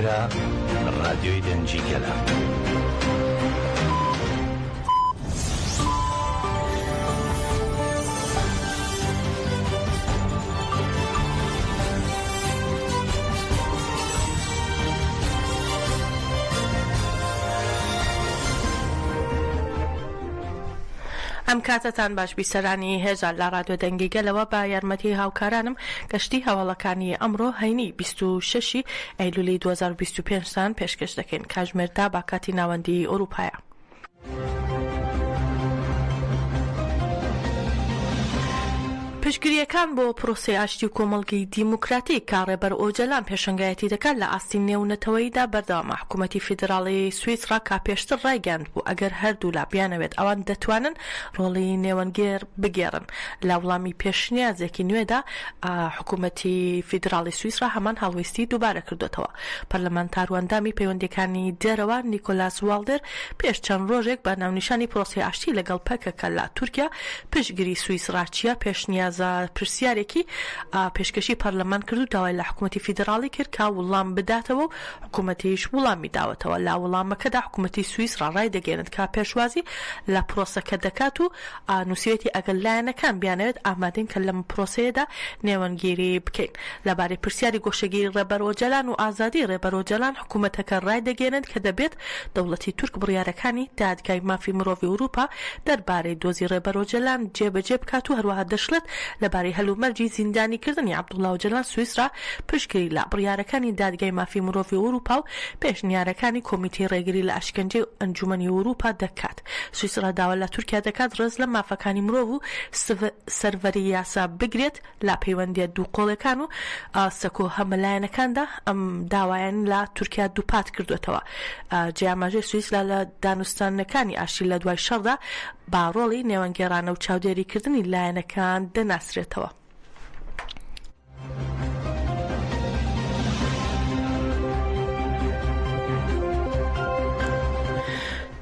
ئێرە ڕادیۆی دەنگی گەلە. ئەم کاتتان باش بیسەرانی هێزار لە ڕادیۆ دەنگی گەلەوە با یارمەتی هاوکارانم گەشتی هەواڵەکانی ئەمڕۆ هەینی 26 ئەیلولی 2025 سان پێشکەش دەکەین. کاتژمێردا با کاتی ناوەندی ئەوروپایە. پشتگیریەکان بۆ پرۆسەی ئاشتی و کۆمەڵگەی دیموکراتیک کە ڕێبەر ئۆجەلان پێشەنگایەتی دەکات لە ئاستی نێونەتەوەییدا بەردەوامە. حکوومەتی فیدراڵی سویسرا کا پێشتر ڕایگەاند بوو ئەگەر هەردوو لا بیانەوێت ئەوان دەتوانن ڕۆڵی نێوەنگێر بگێڕن. لە وەڵامی پێشنیازێکی نوێدا حکوومەتی فیدراڵی سویسرا هەمان هەڵویستی دووبارە کردوێتەوە. پەرلەمانتار و ئەندامی پەیوەندیەکانی دێرەوە نیکۆلاس والدر پێش چەند ڕۆژێک بە ناونیشانی پرۆسەی ئاشتی لەگەڵ پەکەکە لە تورکیا پشتگیری سویسرا چیە پێشنیاز پرسیارێکی پێشکەشی پەرلەمان کرد و داوای لە حکوومەتی فیدراڵی کرد کە وڵام بداتەوە و حکوومەتیش وڵامی داوەتەوە. لا وڵامەکەدا حکوومەتی سویسرا ڕای دەگەێنێت کە پێشوازی لە پرۆسەکە دەکات و نووسێتی ئەگەر لایەنەکان بیانەوێت ئامادەین کە لەم پرۆسەیەدا نێوەنگیری بکەین. لەبارەی پرسیاری گۆشەگیری ڕێبەر ئۆجەلان و ئازادی ڕێبەر ئۆجەلان حکوومەتەکە ڕای دەگەێنێت کە دەبێت دەوڵەتی تورک بڕیارەکانی دادگای مافی مرۆڤی ئەوروپا دەربارەی دۆزی ڕێبەر ئۆجەلان جێبەجێ بکات و هەروەها دەشڵێت لەبارەی هەلومەرجی زیندانیکردنی عەبدوڵڵا ئۆجەلان سویسرا پشتگیری لە بڕیارەکانی دادگای مافی مرۆڤی ئەوروپا و پێشنیارەکانی کۆمیتەی ڕێگری لە ئەشکەنجەی ئەنجومەنی ئەوروپا دەکات. سویسرا داوا لە تورکیا دەکات ڕێز لە مافەکانی مرۆڤ و سەروەری یاسا بگرێت لە پەیوەندیە دوو قۆڵەکان و سەکۆ هەمەلایەنەکاندا ئەم داوایان لە تورکیا دووپات کردوێتەوە. جیاماژەی سویسرا لە دانوستانەکانی ئاشتی لە دوای شەڕدا باڕۆڵی نێوەنگێڕانە و چاودێریکردنی لایەنەکان دەناسرێتەوە.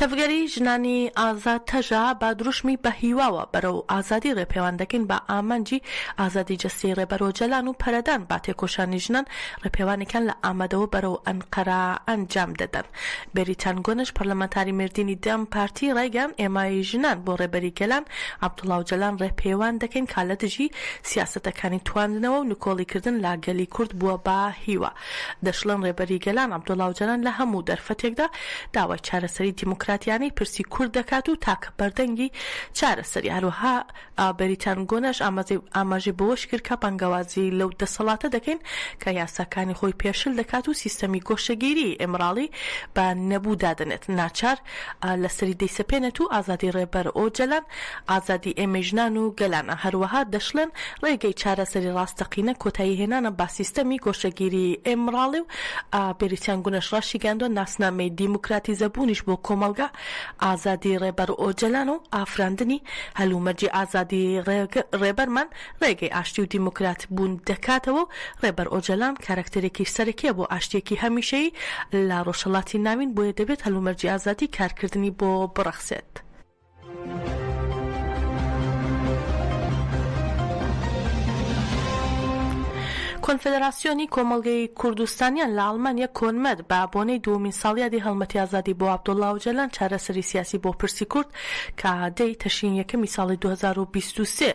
تەفگەری ژنانی ئازاد تەژە با دروشمی بە هیواوە بەرەو ئازادی ڕێپێوان دەکەین بە ئامانجی ئازادی جەستی ڕێبەر ئۆجەلان و پەرەدان با تێکۆشانی ژنان ڕێپێوانێکان لە ئامادەوە بەرەو ئەنقەرە ئەنجام دەدەن. بێریتان گۆنش پەرلەمانتاری مردینی دەم پارتی ڕایگەان ئێمای ژنان بۆ ڕێبەری گەلان عەبدوڵڵا ئۆجەلان ڕێپێوان دەکەین کە لە دژی سیاسەتەکانی تواندنەوە و نکۆڵیکردن لا گەلی کورد بووە بە هیوا. دەشڵن ڕێبەری گەلان عەبدوڵڵا ئۆجەلان لە هەموو دەرفەتێکدا داوای چارەسەری دیموکراتیانی پرسی کورد دەکات و تاکە بەردەنگی چارەسەری. هەروەها بەریتان گۆنەش ئاماژەی بەوەش کرد کە بانگەوازی لەو دەسەڵاتە دەکەین کە یاساکانی خۆی پێشل دەکات و سیستەمی گۆشەگیری ئێمراڵی بە نەبوو دادنێت ناچار لەسەری دەیسەپێنێت و ئازادی ڕێبەر ئۆجەلان ئازادی ئێمە ژنان و گەلانە. هەروەها دەشڵێن ڕێگەی چارەسەری ڕاستەقینە کۆتایی هێنانە با سیستەمی گۆشەگیری ئێمراڵی و بەریتان گۆنەش ڕاشی گاندووە ناسنامەی دیموکراتیزە بوونیش بۆ کۆمەلگا ئازادی ڕێبەر ئۆجەلان و ئافراندنی هەلومەرجی ئازادی ڕێبەرمان ڕێگەی ئاشتی و دیموکرات بوون دەکاتەوە و ڕێبەر ئۆجەلان کارکتەرێکی سەرەکیە بۆ ئاشتێکی هەمیشەیی لە ڕۆژهەڵاتی ناوین بۆیە دەبێت هەلومەرجی ئازادی کارکردنی بۆ بڕەخسێت. کۆنفدراسیۆنی کۆمەڵگەی کوردستانیان لە ئەڵمانیا کۆنمەد بە بۆنەی دووەمین ساڵیادی هەڵمەتی ئازادی بۆ عەبدوڵڵا ئۆجەلان چارەسەری سیاسی بۆ پرسی کورد کە دەی تەشرینی یەکەمی ساڵی 2023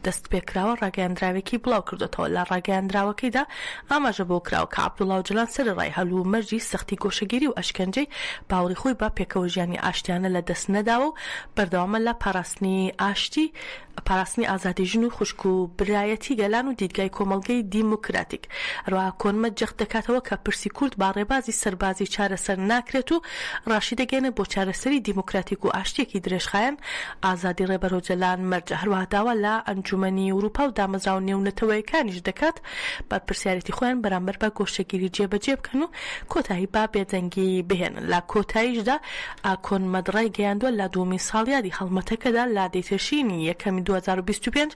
دەست پێکراوە ڕاگەیاندراوێکی بڵاو کردوێتەوە. لە ڕاگەیاندراوەکەیدا ئاماژە بۆ کراوە کە عەبدوڵڵا ئۆجەلان سەرڕای هەلومەرجی سەختی گۆشەگیری و ئەشکەنجەی باوەڕی خۆی بە پێکەوە ژیانی ئاشتیانە لە دەست نەداوە و بەردەوامە لە پاراستنی ئازادی ژن و خوشک و برایەتی گەلان و دیدگای کۆمەڵگەی دیموکراتیک. هەروەها کۆنمەد جەخت دەکاتەوە کە پرسی کورد با ڕێبازی سەربازی چارەسەر ناکرێت و ڕاشی دەگەێنێت بۆ چارەسەری دیموکراتیک و ئاشتێکی درێژخایەن ئازادی ڕێبەر ئۆجەلان مەرجە. هەروەها داوا لە ئەنجومەنی ئەوروپا و دامەزراوە نێونەتەوەیەکانیش دەکات بە پرسیارەتی خۆیان بەرامبەر بە گۆشەگیری جێبەجێ بکەن و کۆتایی با بێدەنگی بهێنن. لە کۆتاییشدا کۆنمەد ڕای گەیاندووە لە دووەمین ساڵیادی هەڵمەتەکەدا لا دەیتەشینی یەکەمی 2025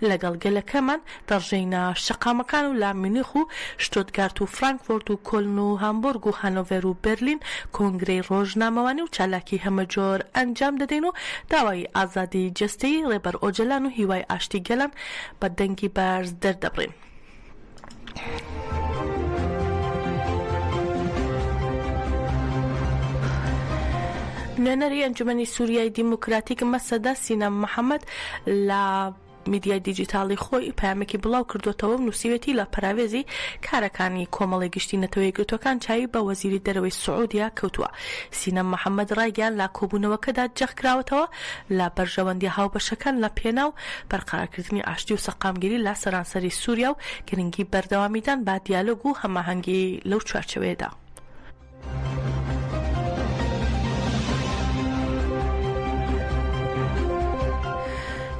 لەگەڵ گەلەکەمان دەڕژەینە شەقامەکان و لە میونخ و شتوتگارت و فرانکفورت و کۆلن و هامبورگ و هانۆڤەر و بەرلین کۆنگرەی ڕۆژنامەوانی و چالاکی هەمەجۆر ئەنجام دەدەین و داوای ئازادی جەستەی ڕێبەر ئۆجەلان و هیوای ئاشتی گەلان بە دەنگی بەرز دەردەبڕین. نوێنەری ئەنجومەنی سووریای دیموکراتیک مەسەدە سینەم محەممەد لە میدیای دیجیتاڵی خۆی پامێکی بڵاو کردوتەوە نووسیوێتی لە پراوێزی کارەکانی کۆمەڵی گشتی نەتەوەی گرتوەکان چاوی بە وەزیری دەرەوەی سعودیا کەوتووە. سینەم محەممەد ڕایگەیان لا کۆبوونەوەکەدا جەخکراوەتەوە لە بەرژەوەندی هاوبەشەکان لە پێناو بەرقەرارکردنی ئاشتی و سەقامگیری لە سەرانسەری سووریا و گرنگی بەردەوامیدان با دیالۆگ و هەماهەنگی لەو چوارچەوەیەدا.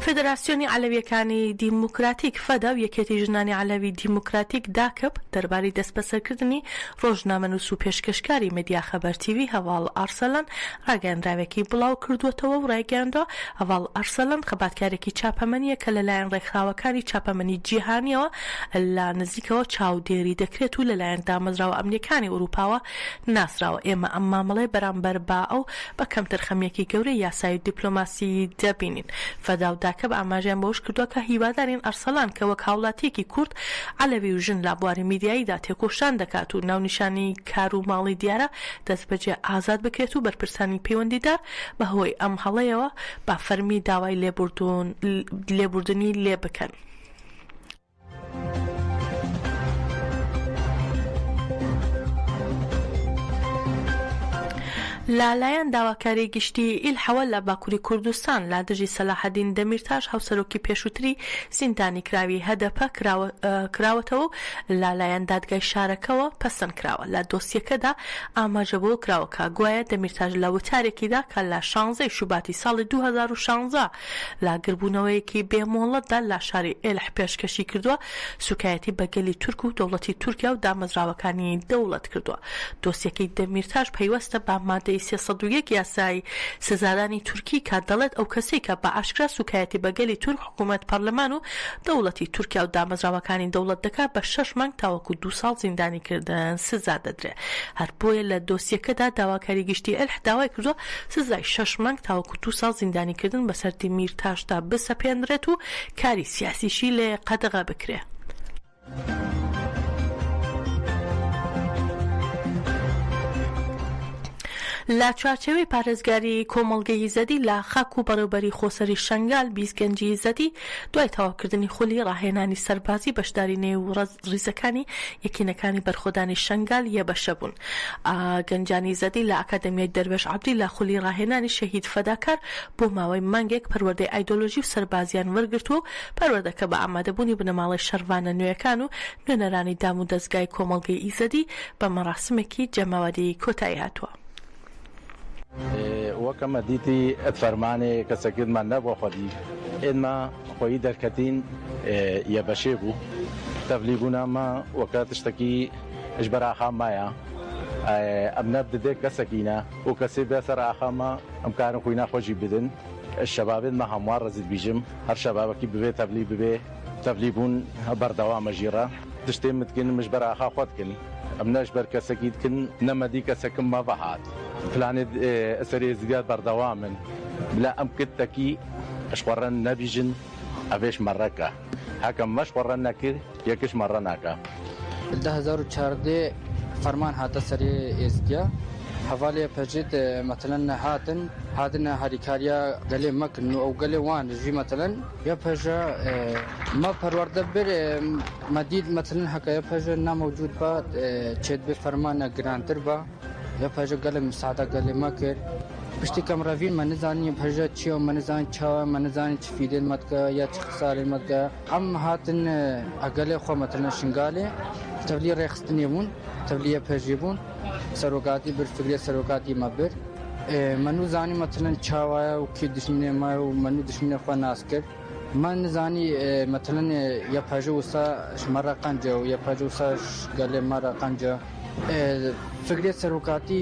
فدراسیۆنی عەلەویەکانی دیموکراتیک فەدا و یەکێتی ژنانی عەلەوی دیموکراتیک داکەب دەربارەی دەستبەسەرکردنی ڕۆژنامەنووس و پێشکەشکاری مێدیا خەبەر تیڤی هەواڵ ئارسەلان ڕاگەیاندراوێکی بڵاو کردووەتەوە و ڕایگەیاندووە هەواڵ ئارسەلان خەباتکارێکی چاپەمەنیە کە لەلایەن ڕێکخراوەکانی چاپەمەنی جیهانیەوە لە نزیکەوە چاودێری دەکرێت و لەلایەن دامەزراوە ئەمنیەکانی ئەوروپاوە ناسراوە. ئێمە ئەم مامەڵەی بەرامبەر با ئەو بە کەمتر خەمیەکی گەورەی یاسایی و دیپلۆماسی دەبینین. فەدا کە بە ئاماژیان بەوش کردووە کە هیوادارین ئەرسەلان کە وەک هاوڵاتیەکی کورد عەلەوی و ژن لە بواری میدیاییدا تێکۆشان دەکات و ناونیشانی کار و ماڵی دیارە دەستبەجێ ئازاد بکرێت و بەرپرسانی پەیوەندیدار بەهۆی ئەم هەڵەیەوە با فەرمی داوای لێبوردنی لێ بکەن. لالایەن داواکاری گشتی ئیلحەوە لە باکووری کوردستان لا دژی سەلاحەدین دەمیرتاش هاوسەرۆکی پێشووتری زیندانی کراوی هەدەپە کراوەتەوە و لالایەن دادگای شارەکەەوە پەسەند کراوە. لە دۆسیەکەدا ئاماژە بۆ کراوەکە گوایە دەمیرتاش لە وتارێکیدا کە لە 16 شوباتی ساڵی 2016 لا گربوونەوەیەکی بێمۆڵەتدا لە شاری ئێلح پێشکەشی کردووە سوکایەتی بەگەلی تورک و دەوڵەتی تورکیا و دامەزراوەکانی دەوڵەت کردووە. دۆسیەکەی دەمیرتاش پەیوەستە بە مادەی 301 یاسای سزادانی تورکی کە دەڵێت ئەو کەسەی کە بە ئاشکرا سوکایەتی بەگەلی تورک حکوومەت پەرلەمان و دەوڵەتی تورکیا و دامەزراوەکانی دەوڵەت دەکات بە 6 مانگ تاوەکو 2 ساڵ زیندانی کردن سزا دەدرێت. هەر بۆیە لە دۆسیەکەدا داواکاری گشتی ئێلح داوای کردووە سزای 6 مانگ تاوەکو 2 ساڵ زیندانی کردن بەسەر دیمیرتاشدا بسەپێنرێت و کاری سیاسیشی لێ قەدەغە بکرێت. لە چوارچێوەی پارێزگاری کۆمەڵگەی زەدی لە خاک و بەڕێوەبەری خۆسەری شەنگال بیسگەنجی زەدی دوای تەواوکردنی خولی ڕاهێنانی سەربازی بەشداری نێو ڕیزەکانی یەکینەکانی بەرخۆدانی شەنگال یەبەشە بوون. گەنجانی زەدی لە ئاکادەمیای دەروێش عەبدی لە خولی ڕاهێنانی شەهید فەداکار بۆ ماوەی مانگێک پەروەردەی ئایدۆلۆژی و سەربازیان وەرگرتووە و پەروەردەکە بە ئامادەبوونی بنەماڵی شەروانە نوێیەکان و نوێنەرانی دام و دەستگای کۆمەڵگەی ئیزەدی بە مەراسمێکی جەماوەری کۆتایی هاتووە. وەکەمە دیتی ئەتفەرمانێ کەسەکردمان نەبووە خۆدی ئێمە خۆی دەرکەتین یەبەشێ بوو تەبلیغونامە وەکە تشتێکی ژبەر ئاخامایە ئەم نەبدێ کەسەکینە و کەسێ بێسەر ئاخامە ئەم کارن خۆی ناخۆشی بدن شەبابێت مە هەموار ڕزیت بیژم هەر شەبابەکی ببێ تەبلیغ ببێ تەبلیغبوون بەردەوامە ژیرە تشتێ متکن مژبەر ئاخا خۆتکن ئەم نەش بەر کەسەکی دکن نەمەدی کەسەکەم مە بەهات فلانێت ئەسەری زیاد بەردەوامن بلا ئەم کردتەکی ئەشخۆڕەن نەبیژن ئەبێش مەڕەکە هەکەم مەشخۆڕەن نەکرد یەکش مەڕە ناکە. 2014 فەرمان هاتە سەری ئێزدیا هەواڵێ پەژێت مەتەلەن هاتنە هەریکاریە گەلێ مەکن و ئەو گەلێ وان ژی مەتەلەن یا پەژە مە پەروەردە بر مەدید مەتەلەن هەکە یا پەژە نامەوجود بە چێت بێ فەرمانە گرانتر بە یا پەژە گەلێ مساعدە گەلێ مەکرد پشتی کەمڕەڤین مە نزانانی پەژە چیە و مە نزانانی چاوە مە نزانانی چ فیدێن مەدکە یا چ خسارێن مەدکە ئەم هاتن ئەگەلێ خۆ مەتەلەن شنگالێ تەبلی ڕێخستنی بوون تەبلیە پەژی بوون سەرۆکاتی بر فکرێ سەرۆکاتی مەبر منو زانی مەتەلەن چاوایە و کی دشمنێ مایە و منو دشمنە خۆ ناس کرد من نزانی مەتەلەن یا پەژە وسا مەڕە قەنجە و یا پەژە وسا گەلێ مەڕە قەنجە فکرێ سەرۆکاتی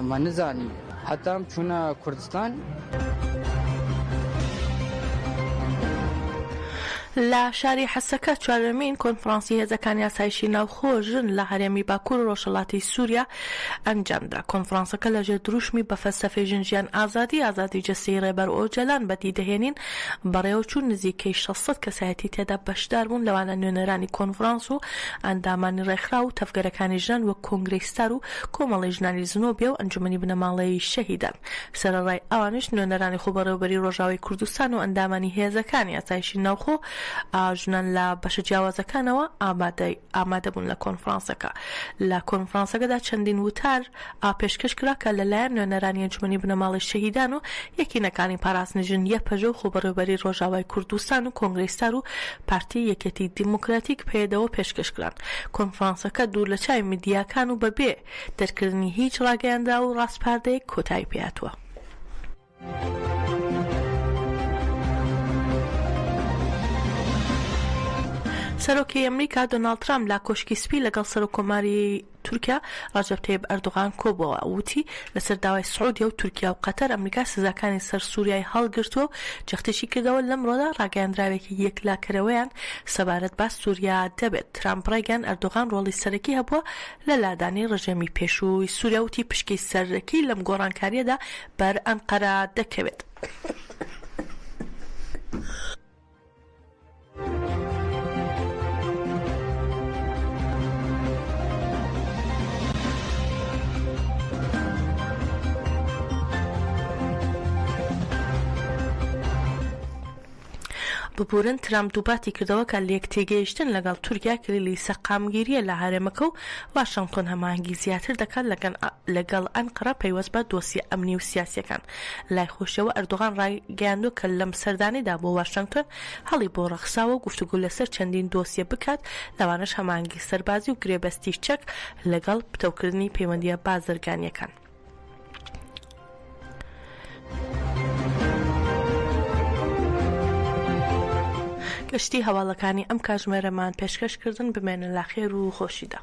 مە نزانی حتام چوونە کوردستان. لە شاری حەسەکە چوارەمین کۆنفرانسی هێزەکانی ئاسایشی ناوخۆژن لە هەرێمی باکوور و ڕۆژهەڵاتی سووریا ئەنجامدا. کۆنفرانسەکە لەژێر دروشمی بە فەلسەفەی ژنجیان ئازادی جەستەی ڕێبەر ئۆجەلان بەدی دەهێنین بەڕێوەچوون نزیکەی 600 کەسایەتی تێدا بەشدار بوون لەوانە نوێنەرانی کۆنفرانس و ئەندامانی ڕێکخرا و تەفگەرەکانی ژن وەک کۆنگرەی ستار و کۆمەڵی ژنانی زنۆبیە و ئەنجومەنی بنەماڵەی شەهیدان. سەرەڕای ئەوانش نوێنەرانی خۆبەڕێوەبەری ڕۆژاوای کوردستان و ئەندامانی هێزەکانی ئاسایشی ناوخۆ ژنان لە بەشە جیاوازەکانەوە ئامادە بوون لە کۆنفرانسەکە. لە کۆنفرانسەکەدا چەندین وتار پێشکەش کرا کە لەلایەن نوێنەرانی ئەنجومەنی بنەماڵی شەهیدان و یەکینەکانی پاراستنی ژن یەپەژە و خۆبەڕێوەبەری ڕۆژاوای کوردستان و کۆنگرەی ستار و پارتی یەکێتی دیموکراتیک پێدەوە پێشکەش کران. کۆنفرانسەکە دوور لە چای میدیاکان و بەبێ دەرکردنی هیچ ڕاگەیاندرا و ڕاستپاردەیەک کۆتایی پێهاتووە. سەرۆکی ئەمریکا دۆناڵد ترامپ لا کۆشکی سپی لەگەڵ سەرۆکۆماری تورکیا ڕەجەب تەیب ئەردوغان کۆبووە. وتی لەسەر داوای سعودیا و تورکیا و قەتەر ئەمریکا سزاکانی سەر سووریای هەڵگرتووە و جەختیشی کردەوە لەمڕۆدا ڕاگەیاندراوێکی یەکلاکەرەوەیان سەبارەت با سووریا دەبێت. ترامپ ڕایگەیاند ئەردوغان ڕۆڵی سەرەکی هەبووە لە لادانی ڕژێمی پێشووی سووریا وتی پشکی سەرەکی لەم گۆڕانکاریەدا بەر ئەنقەرە دەکەوێت. ببورن ترامپ دووباتی کردەوە کە لە یەکتێگەیشتن لەگەڵ تورکیا کلیلی سەقامگیریە لە هەرێمەکە و واشنگتن هەماهەنگی زیاتر دەکات لەگەڵ ئەنقەرە پەیوەست بە دۆسیە ئەمنی و سیاسیەکان. لای خۆشیەوە ئەردوغان ڕایگەیاندووە کە لەم سەردانیدا بۆ واشنگتن هەڵی بۆ ڕەخساوە گفتوگو لەسەر چەندین دۆسیە بکات لەوانش هەماهەنگی سەربازی و گرێبەستی چەک لەگەڵ پتەوکردنی پەیوەندیە بازرگانیەکان. گشتی هەواڵەکانی ئەم کاتژمێرەمان پێشکەشکردن بمێنە لا خێر و خۆشیدا.